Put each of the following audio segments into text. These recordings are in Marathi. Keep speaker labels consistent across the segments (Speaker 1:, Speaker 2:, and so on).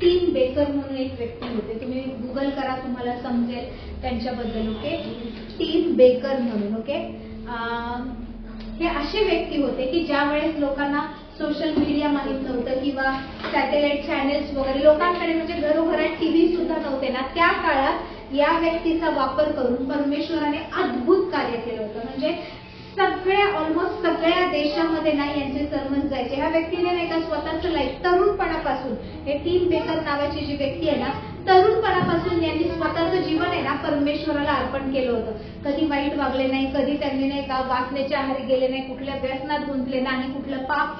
Speaker 1: टीम बेकर म्हणून एक व्यक्ती होते, तुम्ही गुगल करा तुम्हाला समजेल त्यांच्याबद्दल. ओके, टीम बेकर म्हणून. ओके, हे असे व्यक्ती होते की ज्या वेळेस लोकांना सोशल मीडिया माहित नव्हतं किंवा सॅटेलाइट चॅनेल्स वगैरे लोकांकडे म्हणजे घरोघरात टीव्ही सुद्धा नव्हते ना, त्या काळात या व्यक्तीचा वापर करून परमेश्वराने अद्भुत कार्य केलं होतं. म्हणजे ऑलमोस्ट सगळ्या देशामध्ये ना यांचे सरमन जायचे. ह्या व्यक्तीने नाही का स्वतःचं लाईफ तरुणपणापासून, हे टीम बेकर नावाची जी व्यक्ती आहे ना, तरुणपणापासून यांनी स्वतःचं जीवन आहे ना परमेश्वराला अर्पण केलं होतं. कधी वाईट वागले नाही, कधी त्यांनी नाही का वासनेच्या आहारी गेले नाही, कुठल्या व्यसनात गुंतले नाही, कुठलं पाप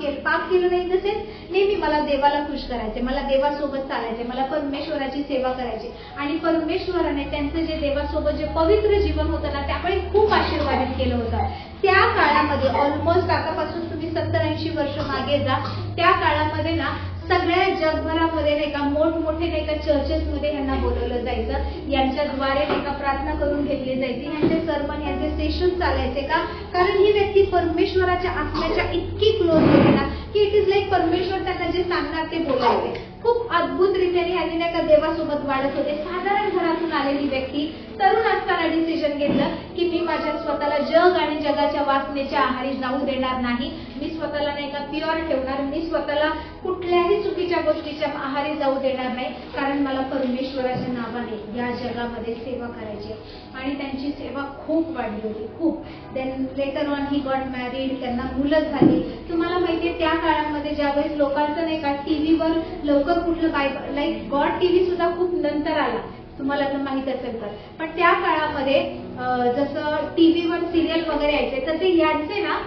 Speaker 1: केलं नाही. तसेच नेहमी मला देवाला खुश करायचे, मला देवासोबत चालायचे, मला परमेश्वराची सेवा करायची. आणि परमेश्वराने त्यांचं जे देवासोबत जे पवित्र जीवन होतं ना त्यामुळे खूप आशीर्वादित केलं होतं. त्या काळामध्ये ऑलमोस्ट आतापासून तुम्ही 70-80 वर्ष मागे जा, त्या काळामध्ये ना सगळ्या जगभरामध्ये नाही का मोठमोठे नाही का चर्चेसमध्ये यांना बोलवलं जायचं, यांच्याद्वारे नाही का प्रार्थना करून घेतली जायची, यांचे सरमन यांचे सेशन चालायचे. का? कारण ही व्यक्ती परमेश्वराच्या आत्म्याच्या इतकी क्लोज होती ना की इट इज लाईक परमेश्वर त्यांना जे सांगणार ते बोलायचे. खूप अद्भुत रीतीने यांनी नाही का देवासोबत वाढत होते. साधारण घरातून आलेली व्यक्ती तरुण असताना डिसिजन घेतलं की मी माझ्या स्वतःला जग आणि जगाच्या वासनेच्या आहारी जाऊ देणार नाही, मी स्वतःला नाही का प्युअर ठेवणार, मी स्वतःला कुठल्याही चुकीच्या गोष्टीच्या आहारी जाऊ देणार नाही, कारण मला परमेश्वराच्या नावाने या जगामध्ये सेवा करायची. आणि त्यांची सेवा खूप वाढली होती, खूप. Then later on he got married, त्यांना मुलं झाली. तुम्हाला माहितीये त्या काळामध्ये ज्यावेळेस लोकांचं नाही का टीव्हीवर लवकर कुठलं बायबल लाईक गॉड टीव्ही सुद्धा खूप नंतर आला, तुम्हाला तर माहित असेल तर. पण त्या काळामध्ये जसं टीव्हीवर सिरियल वगैरे यायचे तसे यांचे ना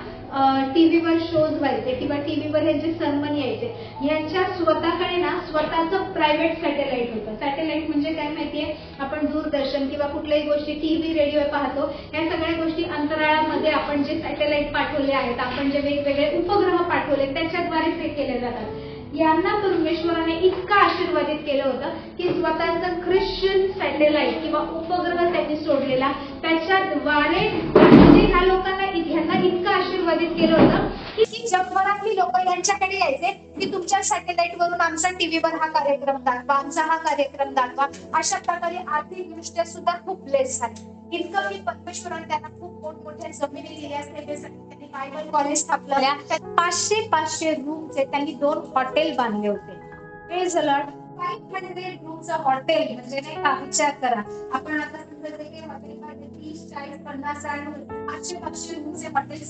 Speaker 1: टीव्हीवर शोज व्हायचे किंवा टीव्हीवर यांचे सरमन यायचे. यांच्या स्वतःकडे ना स्वतःचं प्रायव्हेट सॅटेलाइट होतं. सॅटेलाइट म्हणजे काय माहितीये, आपण दूरदर्शन किंवा कुठल्याही गोष्टी टीव्ही रेडिओ पाहतो, या सगळ्या गोष्टी अंतराळामध्ये आपण जे सॅटेलाइट पाठवले आहेत, आपण जे वेगवेगळे उपग्रह पाठवले त्याच्याद्वारे ते केले जातात. यांना परमेश्वराने इतकं आशीर्वादित केलं होतं की स्वतःचं ख्रिश्चन सॅटेलाइट किंवा उपग्रह त्यांनी सोडलेला, त्याच्याद्वारे म्हणजे ह्या लोकांना ह्यांना इतकं आशीर्वादित केलं होतं की जगभरातली लोक यांच्याकडे यायचे की तुमच्या सॅटेलाइट वरून आमचा टीव्हीवर हा कार्यक्रम दाखवा, आमचा हा कार्यक्रम दाखवा. अशा प्रकारे आर्थिकदृष्ट्या सुद्धा खूप ब्लेस झाले. इतकं की परमेश्वराने त्यांना खूप मोठमोठ्या जमिनी दिल्या असते, त्यांनी बायबल कॉलेज स्थापल्या, 500 रूमचे त्यांनी 2 हॉटेल बांधले होते. Praise the Lord. 500 रूमचं हॉटेल म्हणजे नाही का, विचार करा. आपण आता हॉटेल 500 रूमचे हॉटेल,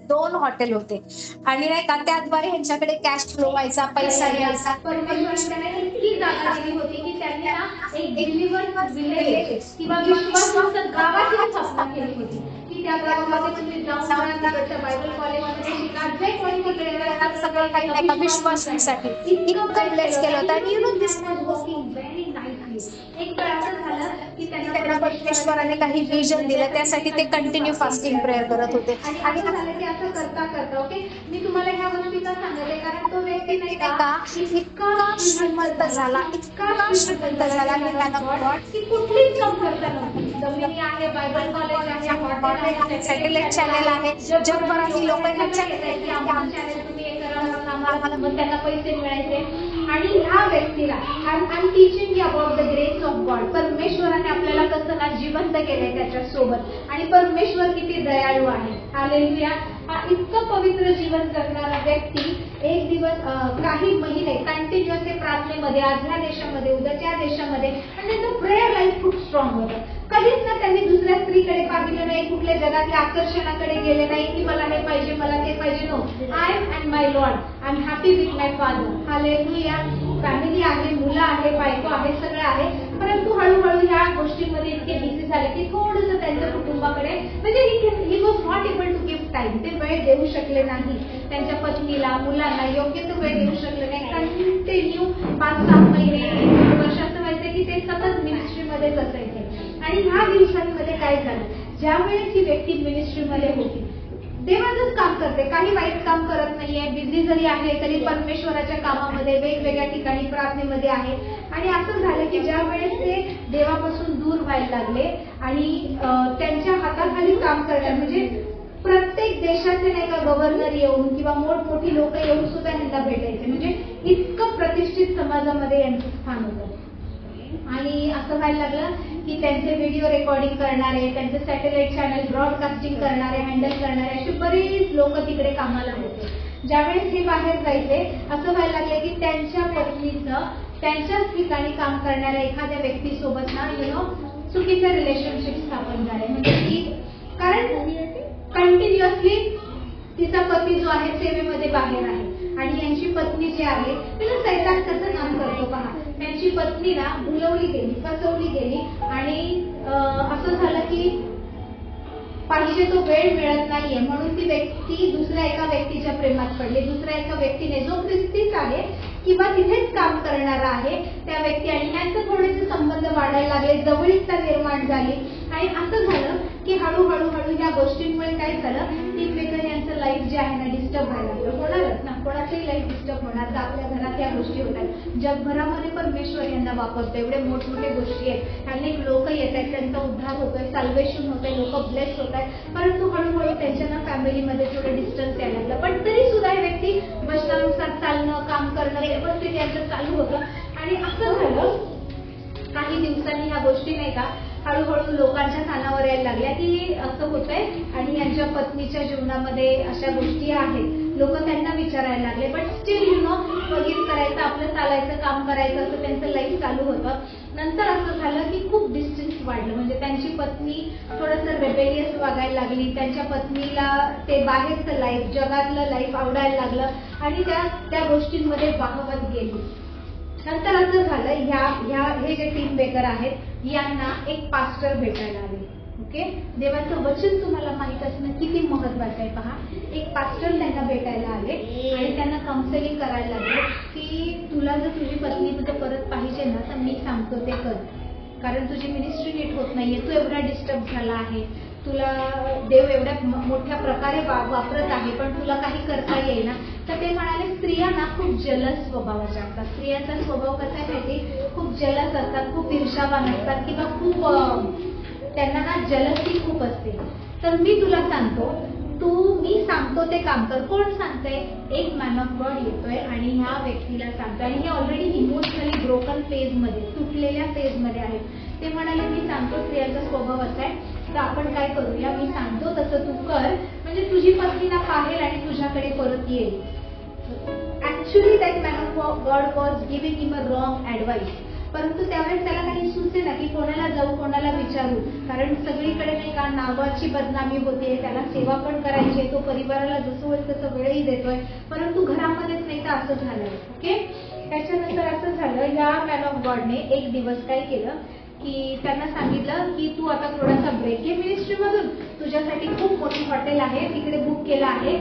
Speaker 1: 2 हॉटेल होते. आणि नाही का त्याद्वारे ह्यांच्याकडे कॅश फ्लो व्हायचा, पैसा यायचा. परमेश्वराने इतकी जागा दिली होती की त्यांनी ना एक डिलिव्हर्ड विलेज किंवा विश्वासाचं गावाची स्थापना केली होती की त्या गावामध्ये तुम्ही जाऊन तिकडच्या बायबल कॉलेजमध्ये शिका, जे कोणी तिकडे येतात सगळं काही नाही का विश्वासासाठी इतकं ब्लेस केलं होतं. आणि you know this was working very nicely. एक वेळ असं झालं की त्यांना परमेश्वराने काही विजन दिलं, त्यासाठी ते कंटिन्यू फास्टिंग प्रेयर करत होते. आणि झालं की असं करता करता ओके, मी तुम्हाला ह्या गोष्टीचा सांगते कारण तो व्यक्ती नाही का इतका श्रीमंत झाला, इतका श्रीमंत झाला की त्याला गॉड की कुठलीच कमतरता नव्हती. जमिनी आहे, बायबल कॉलेज आहे, हॉटेल आहे, सॅटेलाइट चॅनेल आहे, जगभरातली लोक ह्याच्याकडे की आमचं चॅनेल तुम्ही हे करा म्हणून आम्हाला मग त्यांना पैसे मिळायचे. आणि ह्या व्यक्तीला I am teaching you about the grace of God. परमेश्वराने आपल्याला कसं ना जिवंत केलंय त्याच्यासोबत, आणि परमेश्वर किती दयाळू आहे. हालेलुया. हा इतकं पवित्र जीवन जगणारा व्यक्ती एक दिवस काही महिने कंटिन्युअस प्रार्थनेमध्ये, आज ह्या देशामध्ये उद्या त्या देशामध्ये, आणि त्याचं प्रेयर लाईफ खूप स्ट्रॉंग होतं. कधीच ना त्यांनी दुसऱ्या स्त्रीकडे पाहिलं नाही, कुठल्या जगातल्या आकर्षणाकडे गेले नाही की मला हे पाहिजे मला ते पाहिजे. No, I and my Lord, I am happy with my Father. Hallelujah. Family आहे, मुलं आहे, बायको आहे, सगळं आहे. परंतु हळूहळू ह्या गोष्टींमध्ये इतके बिझी झाले की थोडंसं त्यांच्या कुटुंबाकडे म्हणजे he was not able to give time. ते वेळ देऊ शकले नाही त्यांच्या पत्नीला, मुलांना योग्य तो वेळ देऊ शकले नाही. कंटिन्यू 5-6 महिने, 1 वर्ष असं व्हायचं की ते सतत मिनिस्ट्रीमध्येच असायचे. आणि ह्या दिवसांमध्ये काय झालं, ज्या वेळेस ही व्यक्ती मिनिस्ट्रीमध्ये होती, देवाचंच काम करते, काही वाईट काम करत नाहीये, बिझी जरी आहे तरी परमेश्वराच्या कामामध्ये वेगवेगळ्या ठिकाणी प्रार्थनेमध्ये आहे. आणि असं झालं की ज्या वेळेस ते देवापासून दूर व्हायला लागले आणि त्यांच्या हाताखाली काम करतात म्हणजे प्रत्येक देशाचे नाही का गव्हर्नर येऊन किंवा मोठमोठी लोक येऊन सुद्धा यांना भेटायचे. म्हणजे इतकं प्रतिष्ठित समाजामध्ये यांचं स्थान होतं. आणि असं व्हायला लागलं की त्यांचे व्हिडिओ रेकॉर्डिंग करणारे, त्यांचे सॅटेलाइट चॅनल ब्रॉडकास्टिंग करणारे, हँडल करणारे असे बरेच लोक तिकडे कामाला होते. ज्यावेळेस हे बाहेर जायचे असं व्हायला लागले की त्यांच्या पत्नीचं त्यांच्याच ठिकाणी काम करणाऱ्या एखाद्या व्यक्तीसोबत ना चुकीचं रिलेशनशिप स्थापन झाले. म्हणजे की कारण कंटिन्युअसली तिचा पती जो आहे सेवेमध्ये बाहेर आहे आणि यांची पत्नी जी आहे तिला सैतान कसं काम करतो पहा. त्यांची पत्नी ना भुलवली गेली, फसवली गेली आणि असं झालं की पाहिजे तो वेळ मिळत नाहीये म्हणून ती व्यक्ती दुसऱ्या एका व्यक्तीच्या प्रेमात पडली. दुसऱ्या एका व्यक्तीने जो ख्रिस्तीच आहे किंवा तिथेच काम करणारा आहे त्या व्यक्ती आणि यांचे थोडेसे संबंध वाढायला लागले, जवळीकता निर्माण झाली. आणि असं झालं की हळूहळू या गोष्टींमुळे काय झालं, टीम बेकर यांचं लाईफ जे आहे ना डिस्टर्ब व्हायला लागलं. होणारच ना, कोणाचंही लाईफ डिस्टर्ब होणार. तर आपल्या घरात या गोष्टी होतात. जगभरामध्ये परमेश्वर यांना वापरतो. एवढे मोठमोठे गोष्टी आहेत, अनेक लोक येत आहेत, त्यांचा उद्धार होतोय, साल्वेशन होतोय, लोक ब्लेस होत आहेत. परंतु हळूहळू त्यांच्या ना फॅमिलीमध्ये थोडं डिस्टन्स यायला लागलं. पण तरी सुद्धा ही व्यक्ती वचनानुसार चालणं, काम करणं व्यवस्थित यांचं चालू होतं. आणि असं झालं काही दिवसांनी ह्या गोष्टी नाही का हळूहळू लोकांच्या कानावर यायला लागल्या की असं होतंय आणि यांच्या पत्नीच्या जीवनामध्ये अशा गोष्टी आहेत. लोक त्यांना विचारायला लागले. पण स्टील वगैरे करायचं, आपलं चालायचं, काम करायचं असं त्यांचं लाईफ चालू होतं. नंतर असं झालं की खूप डिस्टन्स वाढलं. म्हणजे त्यांची पत्नी थोडंसं रेबेलियस वागायला लागली. त्यांच्या पत्नीला ते बाहेरचं लाईफ, जगातलं लाईफ आवडायला लागलं आणि त्या गोष्टींमध्ये वाहवत गेली. नंतर असं झालं हे जे टीम बेकर आहेत यांना एक पास्टर भेटायला आले. ओके, देवाचं वचन तुम्हाला माहित असणं किती महत्वाचं आहे पहा. एक पास्टर त्यांना भेटायला आले आणि त्यांना काउन्सिलिंग करायला लागले की तुला जर तुझी पत्नी तुझं परत पाहिजे ना तर मी सांगतो ते कर, कारण तुझी मिनिस्ट्री नीट होत नाहीये, तू एवढा डिस्टर्ब झाला आहे, तुला देव एवढ्या मोठ्या प्रकारे वापरत आहे पण तुला काही करता येईना. तर ते म्हणाले स्त्रिया ना खूप जलस स्वभावाच्या असतात. स्त्रियांचा स्वभाव कसा आहे माहिती, खूप जलस असतात, खूप ईर्ष्यावान असतात किंवा खूप त्यांना ना जलसी खूप असते. तर मी तुला सांगतो, मी सांगतो ते काम कर. कोण सांगतंय? एक मॅन ऑफ गॉड येतोय आणि ह्या व्यक्तीला सांगतोय आणि हे ऑलरेडी इमोशनली ब्रोकन फेज मध्ये, तुटलेल्या फेज मध्ये आहेत. ते म्हणाले मी सांगतो स्त्रियांचा स्वभाव असा आहे तर आपण काय करूया, मी सांगतो तसं तू कर म्हणजे तुझी पत्नी ना पाहेल आणि तुझ्याकडे परत येईल. Actually that man of God was giving him a wrong advice. परंतु त्यावेळेस त्याला काही सुचे ना की कोणाला जाऊ, कोणाला विचारू, कारण सगळीकडे नाही का नावाची बदनामी होते. त्याला सेवा पण करायची, तो परिवाराला जसं होईल तसं वेळही देतोय, परंतु घरामध्येच नाही तर असं झालंय. ओके, त्याच्यानंतर असं झालं या मॅन ऑफ गॉडने एक दिवस काय केलं की त्यांना सांगितलं की तू आता थोडासा ब्रेक घे मिनिस्ट्रीमधून, तुझ्यासाठी खूप मोठी हॉटेल आहे तिकडे बुक केलं आहे,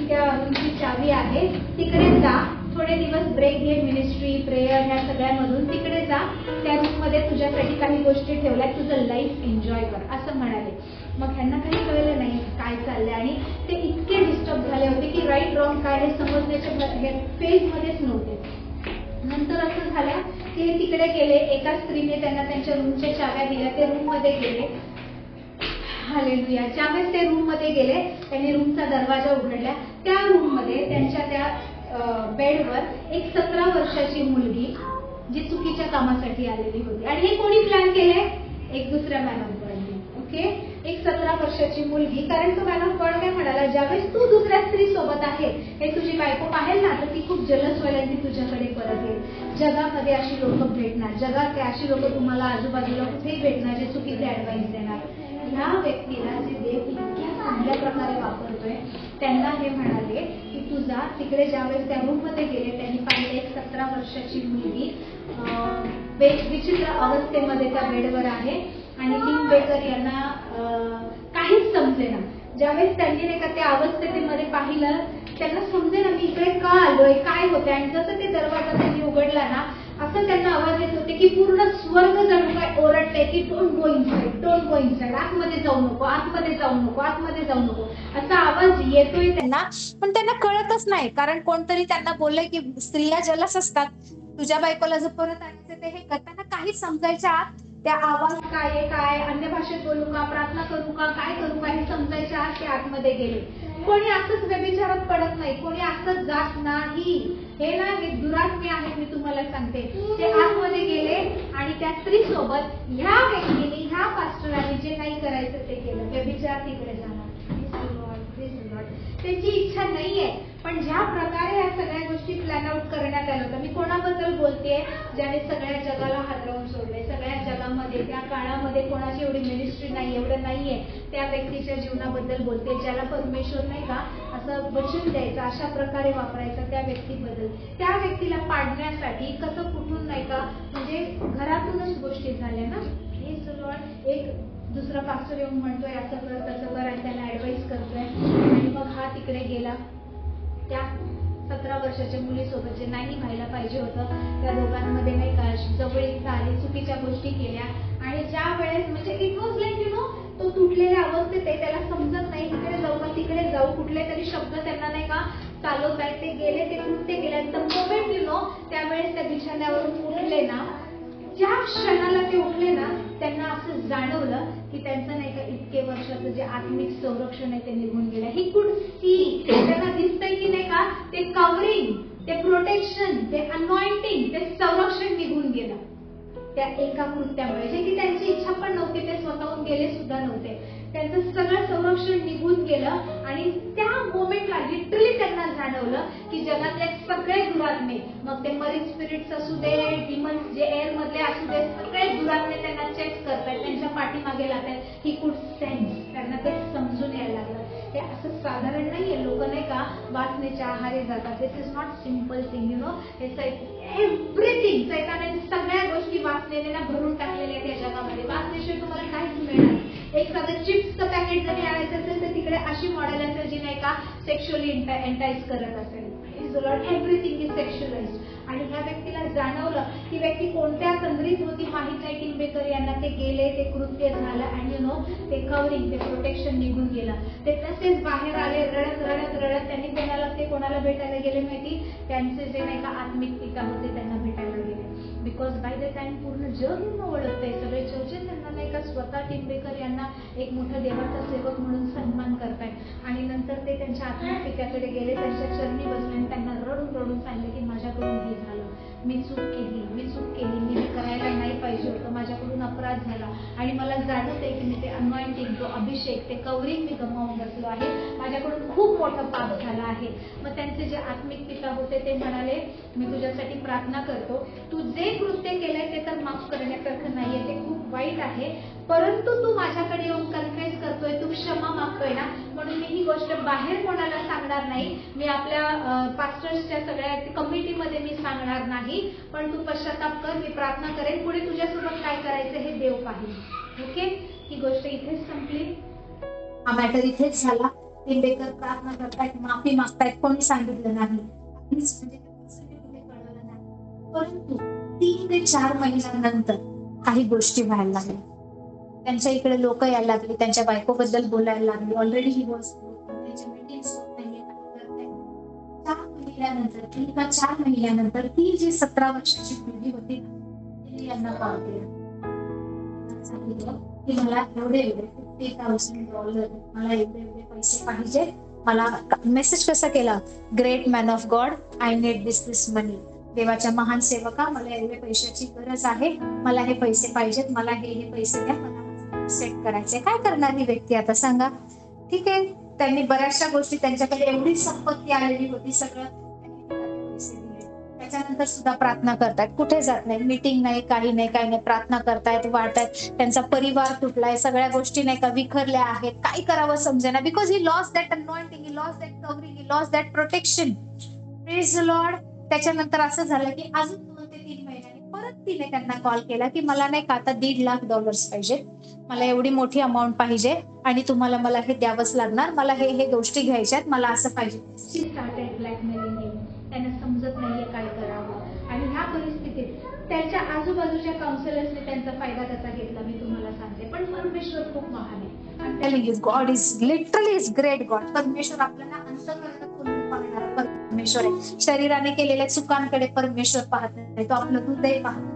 Speaker 1: त्या रूमची चावी आहे, तिकडे जा, थोडे दिवस ब्रेक घे मिनिस्ट्री, प्रेयर ह्या सगळ्यामधून, तिकडे जा, त्या रूम मध्ये तुझ्यासाठी काही गोष्टी ठेवल्या, तुझं लाईफ एन्जॉय कर असं म्हणाले. मग ह्यांना काही कळलं नाही काय चाललंय आणि ते इतके डिस्टर्ब झाले होते की राईट रॉंग काय हे समजण्याच्या फेज मध्येच नव्हते. नंतर असं झालं की हे तिकडे गेले, एका स्त्रीने त्यांना त्यांच्या रूमच्या चाव्या दिल्या, ते रूम मध्ये गेले. हालेलुया. ज्यावेळेस ते रूम मध्ये गेले त्यांनी रूमचा दरवाजा उघडला. त्या रूम मध्ये त्यांच्या त्या बेडवर एक 17 वर्षाची मुलगी जी चुकीच्या कामासाठी आलेली होती. आणि हे कोणी प्लॅन केलंय? एक दुसऱ्या मॅन ऑफ गॉडने. ओके, एक 17 वर्षाची मुलगी. कारण तो मॅन ऑफ गॉड काय म्हणाला, ज्यावेळेस तू दुसऱ्या स्त्री सोबत आहे हे तुझी बायको पाहेल ना तर ती खूप जलस होईल आणि ती तुझ्याकडे परत येईल. जगामध्ये अशी लोक भेटणार, जगात अशी लोक तुम्हाला आजूबाजूला कुठेही भेटणार जे चुकीचे ऍडवाइस देणार. ह्या व्यक्तीला जे देव इतक्या चांगल्या प्रकारे वापरतोय त्यांना हे म्हणाले की तू जा तिकडे. ज्यावेळेस त्या रूम मध्ये गेले त्यांनी पाहिले एक 17 वर्षाची मुलगी विचित्र अवस्थेमध्ये त्या बेडवर आहे आणि टीम बेकर यांना काहीच समजेना. ज्यावेळेस त्यांनी नाही का त्या अवस्थेमध्ये पाहिलं त्यांना समजेना मी इकडे का आलोय, काय होते. आणि जसं ते दरवाजा त्यांनी उघडला ना असं त्यांना आवाज येत होते की पूर्ण स्वर्ग जणू काय ओरडते की don't go inside, don't go inside, आतमध्ये जाऊ नको, आतमध्ये जाऊ नको, आतमध्ये जाऊ नको असा आवाज येतोय त्यांना. पण त्यांना कळतच नाही कारण कोणतरी त्यांना बोललंय की स्त्रिया जलस असतात, तुझ्या बायकोला जर परत आणायचं ते हे करताना काहीच समजायच्या आत त्या आवाज काय आहे, काय अन्य भाषेत बोलू का, प्रार्थना करू का, काय करू का, हे समजायच्या आत ते आतमध्ये गेले. कोणी असंच व्यभिचारात पडत नाही, कोणी असंच जात नाही. हे ना, हे दुरात्मे आहेत, मी तुम्हाला सांगते. ते आतमध्ये गेले आणि त्या स्त्री सोबत ह्या व्यक्तीने, ह्या पास्टराने जे काही करायचं ते केलं. व्यभिचार तिकडे झाला. त्याची इच्छा नाहीये, पण ज्या प्रकारे या सगळ्या गोष्टी प्लॅन आउट करण्यात आल्या होत्या. मी कोणाबद्दल बोलतेय? ज्याने सगळ्या जगाला हादरवून सोडले. सगळ्या जगामध्ये त्या काळामध्ये कोणाची एवढी मिनिस्ट्री नाही, एवढं नाहीये. त्या व्यक्तीच्या जीवनाबद्दल बोलते, ज्याला परमेश्वर नाही का असं वचन द्यायचं, अशा प्रकारे वापरायचं त्या व्यक्तीबद्दल. त्या व्यक्तीला पाडण्यासाठी कसं कुठून नाही का, म्हणजे घरातूनच गोष्टी झाल्या ना. एक दुसरा पास्टर येऊन म्हणतोय असं कर तसं कर, आणि त्याला ऍडवाइस करतोय. आणि मग हा तिकडे गेला त्या 17 वर्षाच्या मुलीसोबत, जे नाही व्हायला पाहिजे होतं. त्या दोघांमध्ये नाही का जवळीक झाली, चुकीच्या गोष्टी केल्या. आणि ज्या वेळेस म्हणजे इट वॉज लाईक तो तुटलेल्या अवस्थेत आहे, त्याला समजत नाही तिकडे जाऊ का तिकडे जाऊ, कुठले तरी शब्द त्यांना नाही का चालवतायत. ते गेले, ते कृत्य केल्यानंतर मोमेंट त्यावेळेस त्या बिछाण्यावरून उठले ना, ज्या क्षणाला ते उठले ना, त्यांना असं जाणवलं की त्यांचं नाही का इतके वर्षाचं जे आत्मिक संरक्षण आहे ते निघून गेलं. ही कुड सी, त्यांना दिसतंय की नाही का ते कव्हरिंग, ते प्रोटेक्शन, ते अनॉइंटिंग, ते संरक्षण निघून गेलं त्या एका कृत्यामुळे. जे की त्यांची इच्छा पण नव्हती, ते स्वतःहून गेले सुद्धा नव्हते. त्यांचं सगळं संरक्षण निघून गेलं. आणि त्या मोमेंटला लिटरली त्यांना जाणवलं की जगातले सगळे दुरात्मे, मग ते मरीन स्पिरिट्स असू दे, डिमन्स जे एअर मधले असू दे, सगळे दुरात्मे त्यांना चेक करतायत, त्यांच्या पाठीमागे लागतात. ही कुड सेन्स, त्यांना ते समजून यायला लागलं. हे असं साधारण नाहीये. लोक नाही का वासनेच्या आहारी जातात. दिस इज नॉट सिम्पल थिंग, हे एव्हरीथिंग. सैतानाने सगळ्या गोष्टी वासनेने ना भरून टाकलेल्या आहेत या जगामध्ये. वासनेशिवाय तुम्हाला काहीच मिळणार. एक साधं चिप्सचं पॅकेट जरी आणायचं असेल तर तिकडे अशी मॉडेल असेल जी नाही का सेक्शुअली एंटाईज करत असेल. Everything is sexualized. आणि ह्या व्यक्तीला जाणवलं, ती व्यक्ती कोणत्या तंद्रीत होती माहीत नाही. टिंबेकर यांना ते गेले, ते कृत्य झालं. आणि ते कव्हरिंग, ते प्रोटेक्शन निघून गेलं. ते तसेच बाहेर आले, रडत रडत रडत. त्यांनी कोणाला भेटायला गेले माहिती? त्यांचे जे नाही का आत्मिक पिता होते त्यांना भेटायला गेले. बिकॉज बाय द टाइम पूर्ण जग यांना ओळखतंय, सगळे चर्चेस त्यांना नाही का स्वतः टिंबेकर यांना एक मोठा देवाचा सेवक म्हणून सन्मान करतायत. आणि नंतर ते त्यांच्या आत्मिक पित्याकडे गेले, त्यांच्या चरणी बसले आणि त्यांना रडून रडून सांगले की माझ्याकडून हे झालं, मी चूक केली, मी हे करायला नाही पाहिजे होतं, माझ्याकडून अपराध झाला. आणि मला जाणवतंय की मी ते अनॉइंटिंग, तो अभिषेक, ते कव्हरिंग मी गमावून बसलो आहे, माझ्याकडून खूप मोठं पाप झालं आहे. मग त्यांचे जे आत्मिक पिता होते ते म्हणाले, मी तुझ्यासाठी प्रार्थना करतो, तू जे कृत्य केलंय ते तर माफ करण्यासारखं नाहीये, ते खूप वाईट आहे, परंतु तू माझ्याकडे येऊन कन्फेस करतोय, तू क्षमा मागतोय ना, म्हणून मी ही गोष्ट बाहेर कोणाला सांगणार नाही, मी आपल्या पास्टर्सच्या सगळ्या कमिटीमध्ये मी सांगणार नाही, पण तू पश्चाताप कर, मी प्रार्थना करेन, पुढे तुझ्यासोबत काय करायचं हे देव पाहिजे. ओके, ही गोष्ट इथेच संपली, हा मॅटर इथेच झाला. टिंबेकर प्रार्थना करतायत, माफी मागतायत, कोणी सांगितलं नाही, परंतु 3 ते 4 महिन्यानंतर काही गोष्टी व्हायला लागल्या. त्यांच्या इकडे लोक यायला लागले, त्यांच्या बायकोबद्दल बोलायला लागले. ऑलरेडी ही गोष्ट त्यांच्या मीटिंग्स होत नाहीये, 4 महिन्यानंतर ती जी 17 वर्षाची मुलगी होती ना, तिने यांना कॉल केला, सांगितलं की मला एवढे $50,000, मला एवढे पैसे पाहिजे. मला मेसेज कसा केला, great man of God, I need this money. देवाच्या महान सेवका, मला एवढे पैशाची गरज आहे, मला हे पैसे पाहिजेत, मला हे पैसे द्या, मला सेट करायचे. काय करणार ही व्यक्ती आता सांगा? ठीक आहे, त्यांनी बऱ्याचशा गोष्टी, त्यांच्याकडे एवढी संपत्ती आलेली होती, सगळं पैसे दिले. त्याच्यानंतर सुद्धा प्रार्थना करतायत, कुठे जात नाही, मीटिंग नाही, काही नाही, प्रार्थना करतायत, वाढतायत. त्यांचा परिवार तुटलाय, सगळ्या गोष्टी नाही का विखरल्या आहेत, काय करावं समजेना. Because he lost that anointing, he lost that covering, he lost that protection. Praise the Lord. त्याच्यानंतर असं झालं की अजून 2 ते 3 महिन्यांनी परत तिने त्यांना कॉल केला की मला नाही का आता $1.5 पाहिजे, मला एवढी मोठी अमाऊंट पाहिजे आणि तुम्हाला मला हे द्यावंच लागणार, मला हे गोष्टी घ्यायच्यात, मला असं पाहिजे. शी स्टार्टेड ब्लॅकमेलिंग हिम. त्यांना समजत नाहीये काय करावं. आणि ह्या परिस्थितीत त्यांच्या आजूबाजूच्या काउन्सिलर्सने त्यांचा फायदा कसा घेतला मी तुम्हाला सांगते. पण परमेश्वर खूप महान आहे. I'm telling you, God is literally is great God. परमेश्वर आपल्याला अंतःकरणात खोलून पाहणारा परमेश्वर आहे. शरीराने केलेल्या चुकांकडे परमेश्वर पाहत नाही, तो आपलं हृदय पाहतो.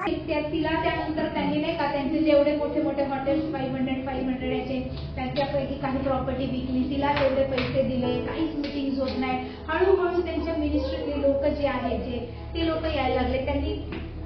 Speaker 1: तिला त्यानंतर त्यांनी नाही का त्यांचे जेवढे मोठे मोठे हॉटेल्स 500 याचे त्यांच्यापैकी काही प्रॉपर्टी विकली, तिला तेवढे पैसे दिले, काहीच मिटिंग होत नाही. हळूहळू त्यांच्या मिनिस्ट्रीतले लोक जे आहेत ते लोक यायला लागले. त्यांनी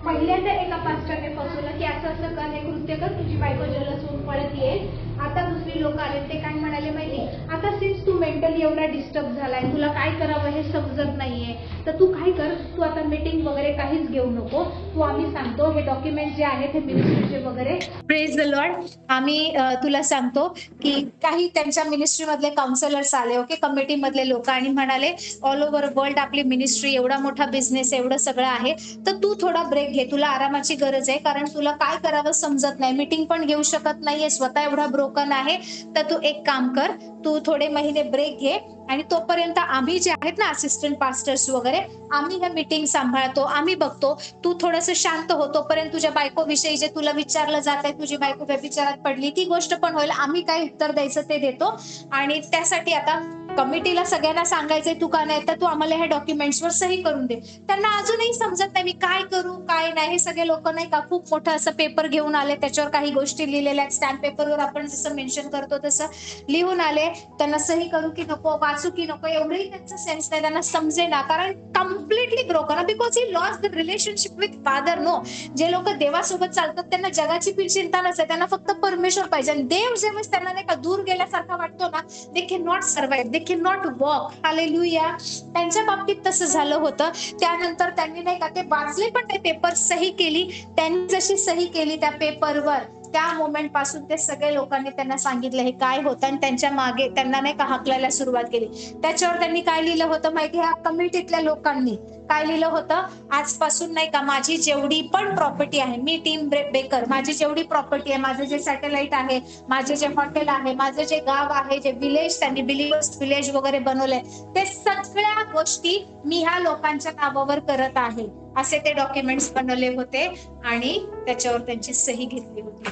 Speaker 1: पहिल्यांदा एका पास्टरने फसवलं की असं असं कर, हे कृत्य कर, तुझी बायको जलस होऊन पळत येईल. आता दुसरी लोक आले, ते काय म्हणाले माहिती, आता सिन्स तू मेंटली एवढा डिस्टर्ब झालाय, तुला काय करावं हे समजत नाहीये, तर तू काय कर, तू आता मीटिंग वगैरे काहीच घेऊ नको, तू आम्ही सांगतो हे डॉक्युमेंट जे आहेत हे मिनिस्ट्रीचे वगैरे. Praise the Lord. आम्ही तुला सांगतो की काही त्यांच्या मिनिस्ट्री मधले काउन्सिलर्स आले, ओके, कमिटी मधले लोक, आणि म्हणाले ऑल ओव्हर वर्ल्ड आपली मिनिस्ट्री एवढा मोठा बिझनेस एवढं सगळं आहे, तर तू थोडा ब्रेक घे, तुला आरामाची गरज आहे, कारण तुला काय करावं समजत नाही, मीटिंग पण घेऊ शकत नाहीये, स्वतः एवढा ब्रोकन आहे, तर तू एक काम कर, तू थोडे महिने ब्रेक घे, आणि तोपर्यंत आम्ही जे आहेत ना असिस्टंट पास्टर्स वगैरे, आम्ही ह्या मीटिंग सांभाळतो, आम्ही बघतो, तू थोडंसं शांत हो, तोपर्यंत तुझ्या बायको विषयी जे तुला विचारलं जात आहे, तुझी बायको व्यभिचारात पडली, ती गोष्ट पण होईल, आम्ही काय उत्तर द्यायचं ते देतो. आणि त्यासाठी आता कमिटीला सगळ्यांना सांगायचंय तू का नाही, तर तू आम्हाला ह्या डॉक्युमेंट्सवर सही करून दे. त्यांना अजूनही समजत नाही मी काय करू काय नाही. हे सगळे लोक नाही का खूप मोठं असं पेपर घेऊन आले, त्याच्यावर काही गोष्टी लिहिलेल्या आहेत, स्टॅम्प पेपरवर आपण जसं मेन्शन करतो तसं लिहून आले. त्यांना सही करू की नको, वाचू की नको, एवढंही त्यांचं सेन्स नाही, त्यांना समजेना, कारण completely broken, because he lost the relationship with Father. No, जे लोक देवासोबत चालतात त्यांना जगाची पण चिंता नसते, त्यांना फक्त परमेश्वर पाहिजे. आणि देव जेव्हा त्यांना नाही का दूर गेल्यासारखा वाटतो ना, they can not survive, they can not walk. Hallelujah. त्यांच्या बाबतीत तसं झालं होतं. त्यानंतर त्यांनी नाही का ते वाचले पण ते पेपर, सही केली. त्यांनी जशी सही केली त्या पेपरवर, त्या मोमेंट पासून ते सगळे लोकांनी त्यांना सांगितलं हे काय होतं, आणि त्यांच्या मागे त्यांना नाही का हाकलायला सुरुवात केली. त्याच्यावर त्यांनी काय लिहिलं होतं माहिती, ह्या कमिटीतल्या लोकांनी काय लिहिलं होतं, आजपासून नाही का माझी जेवढी पण प्रॉपर्टी आहे, मी टीम बेकर, माझी जेवढी प्रॉपर्टी आहे, माझं जे सॅटेलाइट आहे, माझे जे हॉटेल आहे, माझं जे गाव आहे, जे विलेज त्यांनी बिलीवर्स विलेज वगैरे बनवलंय, ते सगळ्या गोष्टी मी ह्या लोकांच्या नावावर करत आहे, असे ते डॉक्युमेंट्स बनवले होते. आणि त्याच्यावर त्यांची सही घेतली होती.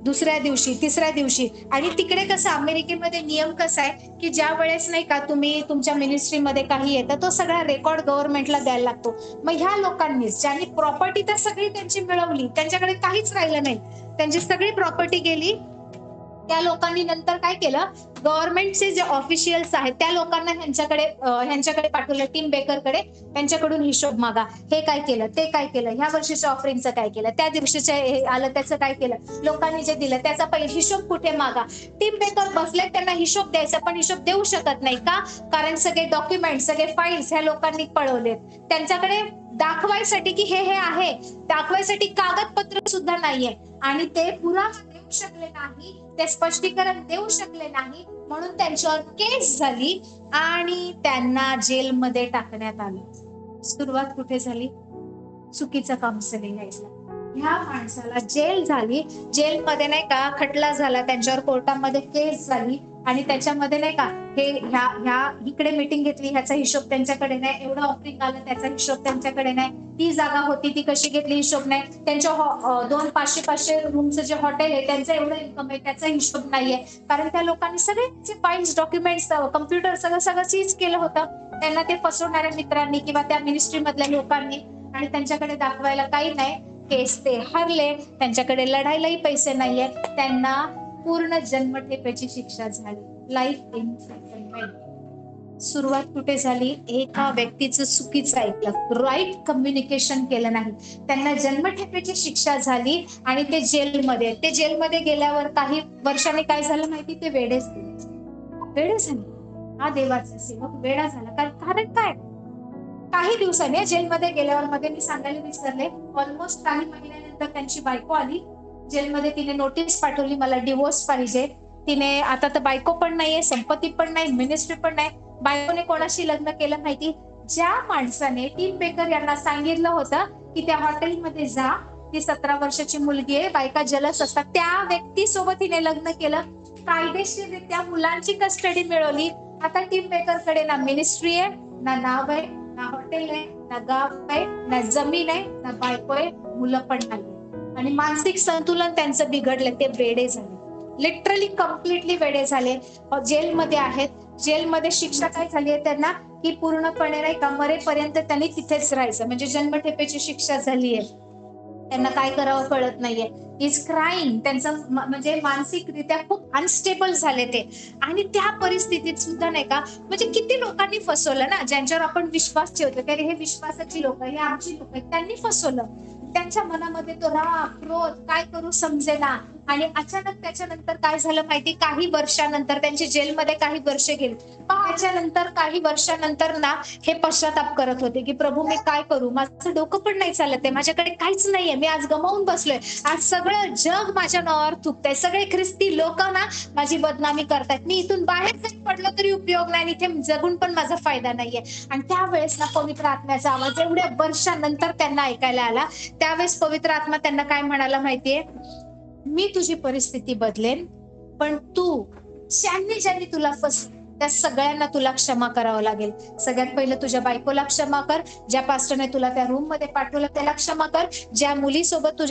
Speaker 1: दुसऱ्या दिवशी, तिसऱ्या दिवशी, आणि तिकडे कसं अमेरिकेमध्ये नियम कसा आहे की ज्या वेळेस नाही का तुम्ही तुमच्या मिनिस्ट्रीमध्ये काही येतं, तो सगळा रेकॉर्ड गव्हर्नमेंटला द्यायला लागतो. मग ह्या लोकांनीच, ज्यांनी प्रॉपर्टी तर सगळी त्यांची मिळवली, त्यांच्याकडे काहीच राहिलं नाही, त्यांची सगळी प्रॉपर्टी गेली, त्या लोकांनी नंतर काय केलं, गव्हर्नमेंटचे जे ऑफिशियल्स आहेत त्या लोकांना ह्यांच्याकडे पाठवलं, टीम बेकरकडे, त्यांच्याकडून हिशोब मागा, हे काय केलं, ते काय केलं, ह्या वर्षीच्या ऑफरिंगचं काय केलं, त्या दिवशीच्या हे आलं त्याचं काय केलं, लोकांनी जे दिलं त्याचा पहिले हिशोब कुठे मागा. टीम बेकर बसले, त्यांना हिशोब द्यायचा, पण हिशोब देऊ शकत नाही का, कारण सगळे डॉक्युमेंट, सगळे फाईल्स ह्या लोकांनी पळवलेत. त्यांच्याकडे दाखवायसाठी की हे आहे, दाखवायसाठी कागदपत्र सुद्धा नाहीये, आणि ते पुरावा देऊ शकले नाही, ते स्पष्टीकरण देऊ शकले नाही, म्हणून त्यांच्यावर केस झाली आणि त्यांना जेलमध्ये टाकण्यात आलं. सुरुवात कुठे झाली, चुकीचं काउन्सिलिंग घ्यायचं. ह्या माणसाला जेल झाली, जेलमध्ये नाही का खटला झाला, त्यांच्यावर कोर्टामध्ये केस झाली, आणि त्याच्यामध्ये नाही का हे ह्या इकडे मीटिंग घेतली, ह्याचा हिशोब त्यांच्याकडे नाही, एवढं ऑफरिंग आलं त्याचा हिशोब त्यांच्याकडे नाही, ती जागा होती ती कशी घेतली हिशोब नाही, त्यांच्या 200-500 रूमचं जे हॉटेल आहे त्यांचं एवढं इन्कम आहे त्याचा हिशोब नाहीये, कारण त्या लोकांनी सगळे फाईल्स, डॉक्युमेंट्स, कम्प्युटर सगळं चीज केलं होतं. त्यांना ते फसवणाऱ्या मित्रांनी किंवा त्या मिनिस्ट्री मधल्या लोकांनी, आणि त्यांच्याकडे दाखवायला काही नाही. केस ते हरले, त्यांच्याकडे लढायलाही पैसे नाहीये, त्यांना पूर्ण जन्मठेपेची शिक्षा झाली, लाईफ इम्प्रिझनमेंट. सुरुवात कुठे झाली, एका व्यक्तीचं चुकीचं ऐकलं, राईट कम्युनिकेशन केलं नाही, त्यांना जन्मठेपेची शिक्षा झाली, आणि ते जेलमध्ये गेल्यावर काही वर्षांनी काय झालं माहिती, ते वेडे झाले. हा देवाचा सेवक वेडा झाला, कारण काय, काही दिवसांनी जेलमध्ये गेल्यावर, मध्ये मी सांगायला विसरले, ऑलमोस्ट काही महिन्यानंतर त्यांची बायको आली जेलमध्ये, तिने नोटीस पाठवली मला डिवोर्स पाहिजे. तिने आता तर बायको पण नाहीये, संपत्ती पण नाही, मिनिस्ट्री पण नाही. बायकोने कोणाशी लग्न केलं माहिती, ज्या माणसाने टीम बेकर यांना सांगितलं होतं की त्या हॉटेलमध्ये जा, ती 17 वर्षाची मुलगी आहे, बायका जलस असतात, त्या व्यक्तीसोबत हिने लग्न केलं, कायदेशीररित्या मुलांची कस्टडी मिळवली. आता टीम बेकरकडे ना मिनिस्ट्री आहे, ना नाव आहे, ना हॉटेल आहे, ना गाव आहे, ना जमीन आहे, ना बायको आहे, मुलं पण नाही, आणि मानसिक संतुलन त्यांचं बिघडलं, ते वेडे झाले, लिटरली कम्प्लिटली वेडे झाले, जेलमध्ये आहेत. जेलमध्ये शिक्षा काय झाली आहे त्यांना, की पूर्णपणे नाही का मरेपर्यंत त्यांनी तिथेच राहायचं, म्हणजे जन्मठेपेची शिक्षा झाली आहे. त्यांना काय करावं कळत नाहीये. Is crying. त्यांचं म्हणजे मानसिकरित्या खूप अनस्टेबल झाले ते. आणि त्या परिस्थितीत सुद्धा नाही का, म्हणजे किती लोकांनी फसवलं ना, ज्यांच्यावर आपण विश्वास ठेवतो, कारण हे विश्वासाची लोक, हे आमची लोक आहेत, त्यांनी फसवलं. त्यांच्या मनामध्ये तो राग, क्रोध, काय करू समजेना. आणि अचानक त्याच्यानंतर काय झालं माहिती, काही वर्षानंतर त्यांची जेलमध्ये काही वर्ष गेली. त्याच्यानंतर काही वर्षानंतर ना हे पश्चाताप करत होते की प्रभू मी काय करू, माझं डोकं पण नाही चालत आहे, माझ्याकडे काहीच नाहीये, मी आज गमावून बसलोय, आज सगळं जग माझ्या नावावर थुकतंय, सगळे ख्रिस्ती लोक ना माझी बदनामी करतायत, मी इथून बाहेर जरी पडलो तरी उपयोग नाही, इथे जगून पण माझा फायदा नाहीये. आणि त्यावेळेस ना पवित्र आत्म्याचा आवाज एवढ्या वर्षानंतर त्यांना ऐकायला आला. त्यावेळेस पवित्र आत्मा त्यांना काय म्हणाला माहितीये, मी तुझी परिस्थिती बदलेन, पण तू ज्यांनी तुला फसवलं त्या सगळ्यांना तुला क्षमा करावं लागेल. सगळ्यात पहिलं तुझ्या बायकोला क्षमा कर, ज्या पास्टरने तुला त्या रूम मध्ये पाठवलं त्याला क्षमा कर, ज्या मुलीसोबत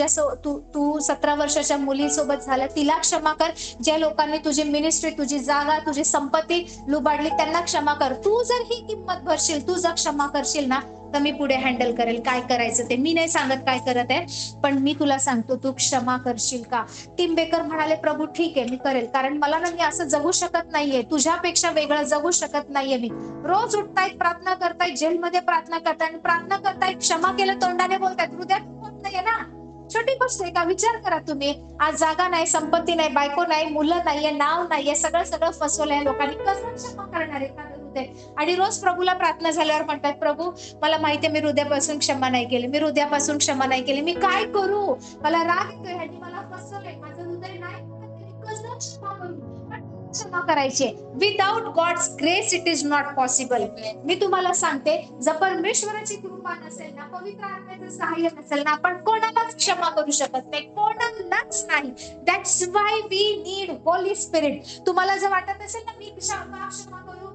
Speaker 1: तू 17 वर्षाच्या मुलीसोबत झालं तिला क्षमा कर, ज्या लोकांनी तुझी मिनिस्ट्री, तुझी जागा, तुझी संपत्ती लुबाडली त्यांना क्षमा कर. तू जर ही किंमत भरशील, तू जर क्षमा करशील ना, तर मी पुढे हँडल करेल. काय करायचं ते मी नाही सांगत काय करत आहे, पण मी तुला सांगतो तू क्षमा करशील का. टीम बेकर म्हणाले प्रभू ठीक आहे मी करेल, कारण मला ना मी असं जगू शकत नाहीये, तुझ्यापेक्षा वेगळं जगू शकत नाहीये. मी रोज उठतायत, प्रार्थना करतायत, जेलमध्ये प्रार्थना करतायत, क्षमा केलं तोंडाने बोलतायत, हृदयात होत नाहीये ना. छोटी गोष्ट आहे का, विचार करा तुम्ही, आज जागा नाही, संपत्ती नाही, बायको नाही, मुलं नाहीये, नाव नाहीये, सगळं फसवलंय लोकांनी, कसं क्षमा करणार एखादं हृदय. आणि रोज प्रभूला प्रार्थना झाल्यावर म्हणतात प्रभू मला माहितीये मी हृदयापासून क्षमा नाही केली, मी हृदयापासून क्षमा नाही केली, मी काय करू, मला राग येतोय, ह्यांनी मला फसवलंय, माझं हृदय नाही, कसं क्षमा करू. क्षमा करायची. Without God's grace it is not possible. मी तुम्हाला सांगते जर परमेश्वराची कृपा नसेल ना, पवित्र आत्म्याचं सहाय्य नसेल ना, आपण कोणालाच क्षमा करू शकत नाही, कोणालाच नाही. That's why we need holy spirit. तुम्हाला जर वाटत असेल ना मी क्षमा करू,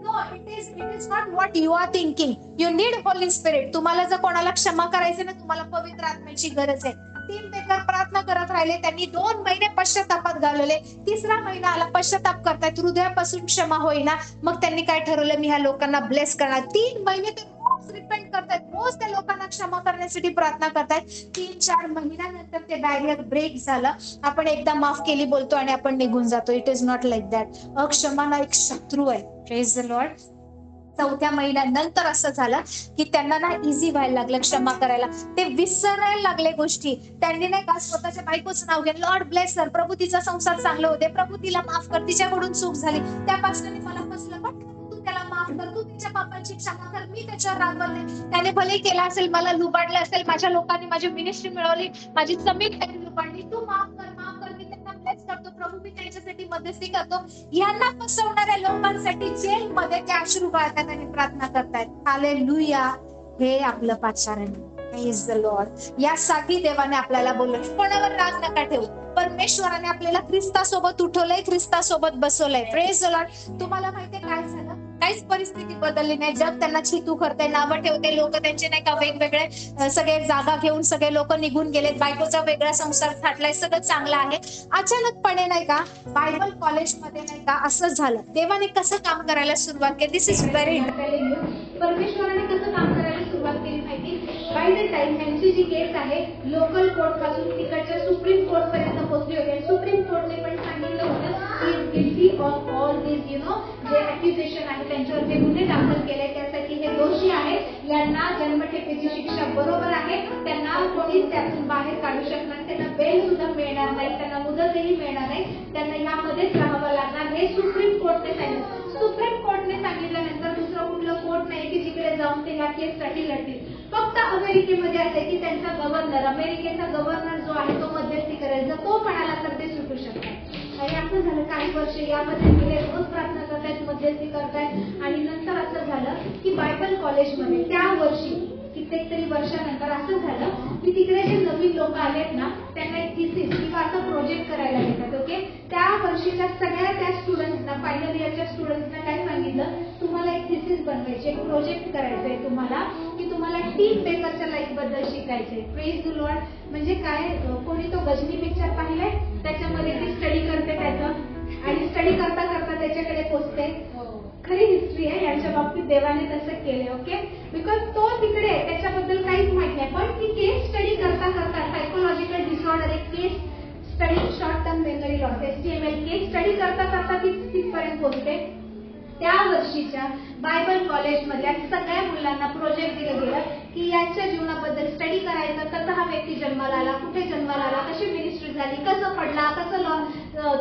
Speaker 1: No, it is not what you are thinking. You need Holy Spirit. तुम्हाला जर कोणाला क्षमा करायचं ना, तुम्हाला पवित्र आत्म्याची गरज आहे. 3 बेकार प्रार्थना करत राहिले, त्यांनी 2 महिने पश्चातापात घालवले, 3रा महिना आला, पश्चाताप करतायत, हृदयापासून क्षमा होईना. मग त्यांनी काय ठरवलं, मी ह्या लोकांना ब्लेस करणार. 3 महिने ते रोज रिपेंट करतायत, रोज त्या लोकांना क्षमा करण्यासाठी प्रार्थना करतायत. 3-4 महिन्यानंतर ते बॅरियर ब्रेक झालं. आपण एकदा माफ केली बोलतो आणि आपण निघून जातो. It is not like that. अक्षमा ना एक शत्रू आहे. Praise the Lord. 4थ्या महिन्यानंतर असं झालं की त्यांना ना इझी व्हायला लागलं क्षमा करायला, ते विसरायला लागले गोष्टी. त्यांनी नाही का स्वतःच्या बायकोचं नाव घेतलं, लॉर्ड ब्लेस हर, प्रभू तिचा संसार चांगलं होते, प्रभू तिला माफ कर, तिच्याकडून चूक झाली, त्या पास्टरने मला फसलं, पण तू त्याला माफ कर, तू तिच्या पापांची क्षमा कर, मी त्याच्यावर रागवले, त्याने भले केलं असेल, मला लुबाडलं असेल, माझ्या लोकांनी माझी मिनिस्ट्री मिळवली, माझी जमीन त्यांनी लुबाडली, तू माफ कर, मी त्यांना ब्लेस करतो, प्रभू मी त्यांच्यासाठी मध्यस्थी करतो. यांना फसवणाऱ्या लोकांसाठी जेलमध्ये ते अश्रू गाळतात आणि प्रार्थना करतायत. हालेलुया. हे आपलं पाचारण. Praise the Lord. यासाठी देवाने आपल्याला बोलवलं, कोणावर राग नका ठेवू. परमेश्वराने आपल्याला ख्रिस्तासोबत उठवलंय, ख्रिस्तासोबत बसवलंय. Praise the Lord. तुम्हाला माहितीये काय झालं, काहीच परिस्थिती बदलली नाही, जग त्यांना छितू करते, नावं ठेवते, लोक त्यांचे नाही का वेगवेगळे सगळे जागा घेऊन सगळे लोक निघून गेलेत, बायकोचा वेगळा संसार थाटलाय, सगळं चांगलं आहे. अचानकपणे नाही का बायबल कॉलेजमध्ये नाही का असं झालं. देवाने कसं काम करायला सुरुवात केली, दिस इज व्हेरी इम्पॉर्टंट. परमेश्वराने कसं काम करायला सुरुवात केली माहिती, बाय द टाइम त्यांची जी केस आहे लोकल कोर्ट पासून तिकडच्या सुप्रीम कोर्ट पर्यंत पोहोचली होती. सुप्रीम कोर्टने पण सांगितलं होतं की गिल्टी ऑफ ऑल दिस जे अॅक्युजेशन आहे, त्यांच्यावर जे गुन्हे दाखल केले त्यासाठी हे दोषी आहेत, यांना जन्मठेपेची शिक्षा बरोबर आहे, त्यांना कोणीच त्यातून बाहेर काढू शकणार, त्यांना बेल सुद्धा मिळणार नाही, त्यांना मुदतही मिळणार नाही, त्यांना यामध्येच राहावं लागणार, हे सुप्रीम कोर्टने सांगितलं. सुप्रीम कोर्टने सांगितल्यानंतर दुसरं कुठलं कोर्ट नाही की जिकडे जाऊन ते या केससाठी लढतील. फक्त अमेरिकेमध्ये असे की त्यांचा गव्हर्नर, अमेरिकेचा गव्हर्नर जो आहे तो मध्यस्थी करेल, जर तो म्हणाला तर ते सुटू शकतात. आणि असं झालं काही वर्ष यामध्ये गेले, रोज प्रार्थना करतायत, मध्यस्थी करतायत. आणि नंतर असं झालं की बायबल कॉलेजमध्ये त्या वर्षी कित्येक तरी वर्षानंतर असं झालं की तिकडे जे नवीन लोक आलेत ना त्यांना एक थिसिस किंवा असं प्रोजेक्ट करायला घेतात. ओके, त्या वर्षीच्या सगळ्या त्या स्टुडंट्सना, फायनल इयरच्या स्टुडंट्सना काय सांगितलं, तुम्हाला एक थिसिस बनवायची, एक प्रोजेक्ट करायचंय तुम्हाला, की तुम्हाला टीम बेकरच्या लाईफ बद्दल शिकायचंय. Praise the Lord. म्हणजे काय, कोणी तो गजनी पिक्चर पाहिलाय, त्याच्यामध्ये ती स्टडी करते त्याचं, आणि स्टडी करता करता त्याच्याकडे पोहोचते. खरी हिस्ट्री आहे, यांच्या बाबतीत देवाने तसं केले. ओके, बिकॉज तो तिकडे त्याच्याबद्दल काहीच माहित नाही, पण ती केस स्टडी पोहोचते. त्या वर्षीच्या बायबल कॉलेजमधल्या सगळ्या मुलांना प्रोजेक्ट दिलं गेलं की यांच्या जीवनाबद्दल स्टडी करायचं. कसा हा व्यक्ती जन्माला आला, कुठे जन्माला आला, कशी मिनिस्ट्री झाली, कसं पडला, कसं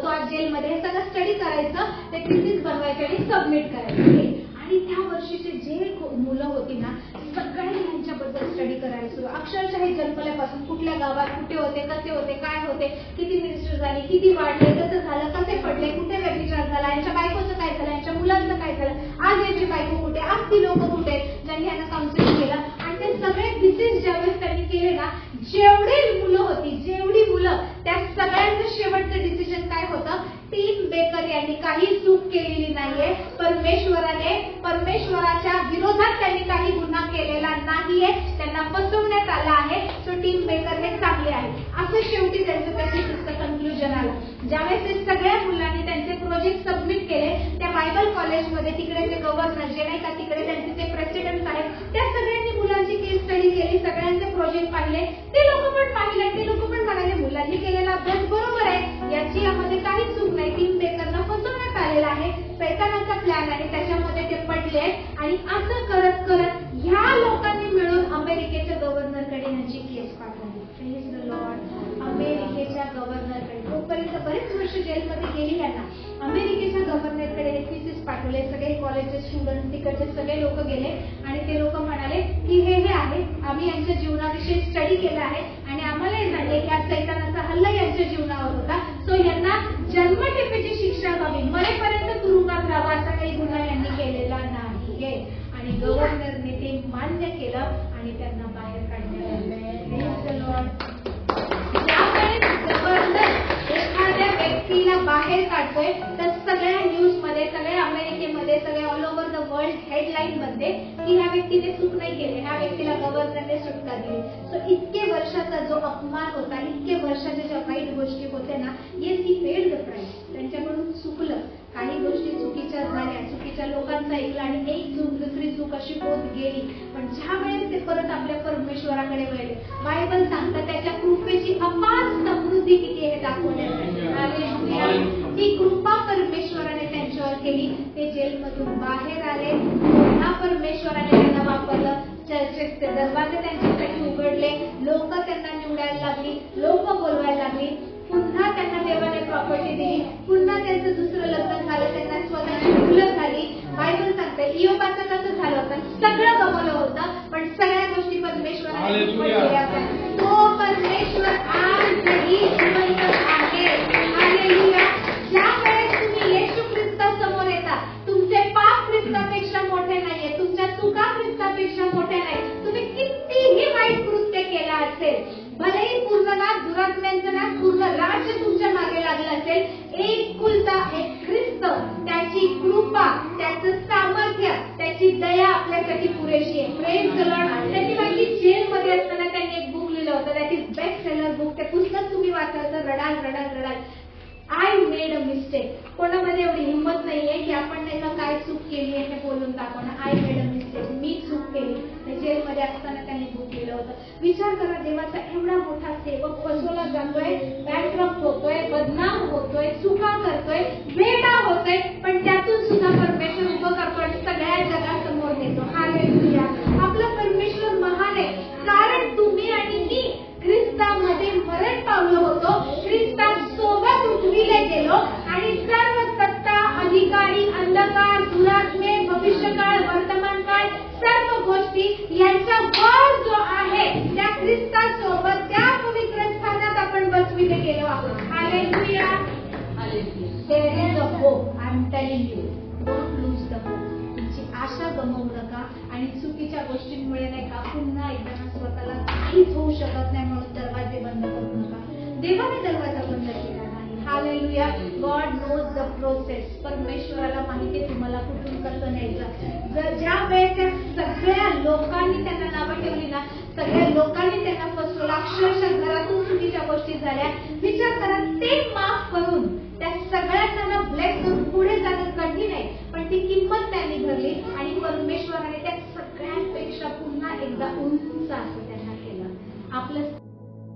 Speaker 1: तो आज जेलमध्ये, हे सगळं स्टडी करायचं. ते थिसीस बनवायचे आणि सबमिट करायचे. आणि त्या वर्षीचे जे मुलं होती ना सगळ्यांनी यांच्याबद्दल स्टडी करायला सुरू. अक्षरशः हे जन्मल्यापासून कुठल्या गावात कुठे होते, कसे होते, काय होते, किती मिनिस्टर झाली, किती वाढले, कसं झालं, कसे पडले, कुठे व्यभिचार झाला, यांच्या बायकोचं काय झालं, यांच्या मुलांचं काय झालं, आज यांची बायको कुठे, आज ती लोक कुठे, ज्यांनी यांना काउन्सिलिंग केलं. आणि ते सगळे थिसीस ज्यावेळेस त्यांनी केले ना, जेवढी मुलं होती, जेवढी मुलं, त्या सगळ्यांचं शेवटचं डिसिजन काय होतं, टीम बेकर यांनी काही चूक केलेली नाहीये. परमेश्वराच्या विरोधात त्यांनी काही गुन्हा केलेला नाहीये. त्यांना फसवण्यात आला आहे. सो टीम बेकर हे चांगले आहे, असं शेवटी त्यांचं कन्क्लुजन आलं. ज्यावेळेस ते सगळ्या मुलांनी त्यांचे प्रोजेक्ट सबमिट केले, त्या बायबल कॉलेजमध्ये तिकडे जे गव्हर्नर जे नाही का, तिकडे त्यांचे ते प्रेसिडेंट आहेत, त्या सगळ्यांनी मुलांची केस स्टडी केली, सगळ्यांचे प्रोजेक्ट पाहिले. ते लोक पण पाहिले, ते लोक पण म्हणाले मुलांनी केलेला अभ्यास बरोबर आहे, याची यामध्ये काही चूक नाही. टीम बेकरला फसवण्यात आलेला आहे, सैतानाचा प्लॅन आहे, त्याच्यामध्ये ते पडले. आणि असं करत करत ह्या लोकांनी मिळून अमेरिकेच्या गव्हर्नरकडे यांची केस पाठवली. Praise the Lord. अमेरिकेच्या गव्हर्नरकडे तोपर्यंत बरेच वर्ष जेलमध्ये गेली यांना. अमेरिकेच्या गव्हर्नरकडे हे थिसीस पाठवले. सगळे कॉलेजचे स्टुडंट, तिकडचे सगळे लोक गेले आणि ते लोक म्हणाले की हे आहे, आम्ही यांच्या जीवनाविषयी स्टडी केला आहे आणि आम्हाला हे झाले की आज सैतानाचा हल्ला यांच्या जीवनावर होता. सो यांना जन्मठेपेची शिक्षा व्हावी, मरेपर्यंत तुरुंगात राहावा, असा काही गुन्हा यांनी केलेला नाहीये. आणि गव्हर्नरने ते मान्य केलं आणि त्यांना बाहेर काढण्यात आलं. गव्हर्नर एखाद्या व्यक्तीला बाहेर काढतोय तर सगळ्या न्यूज मध्ये, सगळ्या अमेरिकेमध्ये, सगळ्या all over the world headline मध्ये की ह्या व्यक्तीने चूक नाही केली, ह्या व्यक्तीला गव्हर्नरने सुटका दिली. सो इतके वर्षाचा जो अपमान होता, इतके वर्षाच्या ज्या वाईट गोष्टी होत्या ना, yes he paid the price. त्यांच्याकडून चुकलं, काही गोष्टी चुकीच्या झाल्या, चुकीच्या लोकांचा ऐकला आणि एक चूक दुसरी चूक अशी होत गेली. पण ज्या वेळेस ते परत आपल्या परमेश्वराकडे वळले, बायबल सांगतं त्याच्या कृपेची अपार समृद्धी किती हे दाखवण्यासाठी ती कृपा परमेश्वराने त्यांच्यावर केली. ते जेलमधून बाहेर आले, पुन्हा परमेश्वराने त्यांना वापरलं. चर्चेचे दरवाजे त्यांच्यासाठी उघडले, लोक त्यांना निवडायला लागली, लोक बोलवायला लागली. पुन्हा त्यांना देवाने प्रॉपर्टी दिली, पुन्हा त्यांचं दुसरं लग्न झालं, त्यांना स्वतःची मुलं झाली. बायबल सांगते इयोबाचं कसं झालं होतं, सगळं गमावलं होतं पण सगळ्या गोष्टी परमेश्वराने केल्या होत्या. तो परमेश्वर आजही जिवंत आहे. हालेलुया. ज्या वेळेस तुम्ही येशू ख्रिस्तासमोर येता, तुमचे पाप ख्रिस्तापेक्षा मोठे नाहीये, तुमच्या चुका ख्रिस्तापेक्षा मोठ्या नाही. तुम्ही कितीही वाईट कृत्य केलं असेल, भलेही पूर्ण नाथ, दुरात्म्यांचं नाथ, पूर्ण राज्य तुमच्या मागे लागलं असेल, एकुलता एक ख्रिस्त, त्याची कृपा, त्याचं सामर्थ्य, त्याची दया आपल्यासाठी पुरेशी आहे. Praise the lord. त्याची माहिती जेलमध्ये असताना त्यांनी एक बुक लिहिलं होतं, that is best seller book. ते पुस्तक तुम्ही वाचाल तर रडाल रडाल रडाल. I made a mistake. कोणामध्ये एवढी हिंमत नाहीये की आपण नाही का काय चूक केली आहे हे बोलून टाकणं. आय मेड अ मिस्टेक, मी चूक केली. जेलमध्ये असताना त्यांनी बुक लिहिलं होतं. विचार करा, देवाचा एवढा मोठा सेवक फसवला जातोय, बँकरप्ट होतोय, बदनाम होतोय, चुका करतोय, वेडा होतोय, पण त्यातून सुद्धा परमेश्वर उभं करतो आणि सगळ्या जगासमोर नेतो. हालेलुया. आपला परमेश्वर महान आहे, कारण तुम्ही आणि मी ख्रिस्तामध्ये मरण पावलो होतो, ख्रिस्तासोबत उठविले गेलो आणि सर्व सत्ता, अधिकारी, अंधकार, दुरात्मे, भविष्यकाळ, वर्तमान काळ, सर्व गोष्टी यांचा वर जो आहे त्या ख्रिस्तासोबत त्या पवित्र स्थानात आपण बसविले गेलो आहोत. Hallelujah. There is a hope. I'm telling you, don't lose the hope. तुमची आशा गमावू नका आणि चुकीच्या गोष्टींमुळे नाही का पुन्हा एकदा स्वतःला काहीच होऊ शकत नाही म्हणून दरवाजे बंद करू नका. देवाने दरवाजा बंद केला नाही. Hallelujah. God knows the process. परमेश्वराला माहिती आहे तुम्हाला कुठून कसं न्यायचं. जर ज्या वेळेस सगळ्या लोकांनी त्यांना नावं ठेवली ना, सगळ्या लोकांनी त्यांना फसवलं, अक्षरशः घरातून चुकीच्या गोष्टी झाल्या, विचार करा, ते माफ करून त्या सगळ्यांना ब्लेस करून पुढे जाणं कठीण आहे, पण ती किंमत त्यांनी भरली आणि परमेश्वराने त्या सगळ्यांपेक्षा पुन्हा एकदा उंच असं त्यांना केलं. आपलं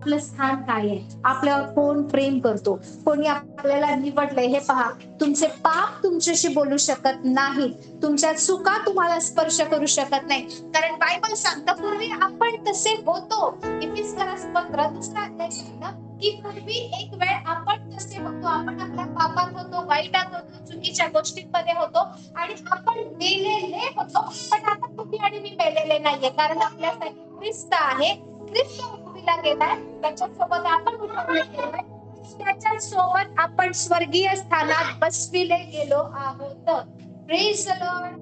Speaker 1: आपलं स्थान काय आहे, आपल्यावर कोण प्रेम करतो, कोणी आपल्याला निवडलंय हे पहा. तुमचे पाप तुमच्याशी बोलू शकत नाहीत, तुमच्या चुका तुम्हाला स्पर्श करू शकत नाही, कारण बायबल सांगतं पूर्वी आपण तसे होतो. इफिसियन्स 15 दुसरा अध्याय सांगतं की पूर्वी एक वेळ आपण तसे होतो, आपण आपल्या पापात होतो, वाईटात होतो, चुकीच्या गोष्टींमध्ये होतो आणि आपण मेलेले होतो. पण आता तुम्ही आणि मी मेलेले नाहीये, कारण आपल्यासाठी ख्रिस्त आहे. ख्रिस्त उठविला गेलाय, त्याच्यासोबत आपण उठवले गेलोय, त्याच्या सोबत आपण स्वर्गीय स्थानात बसविले गेलो आहोत. Praise the Lord.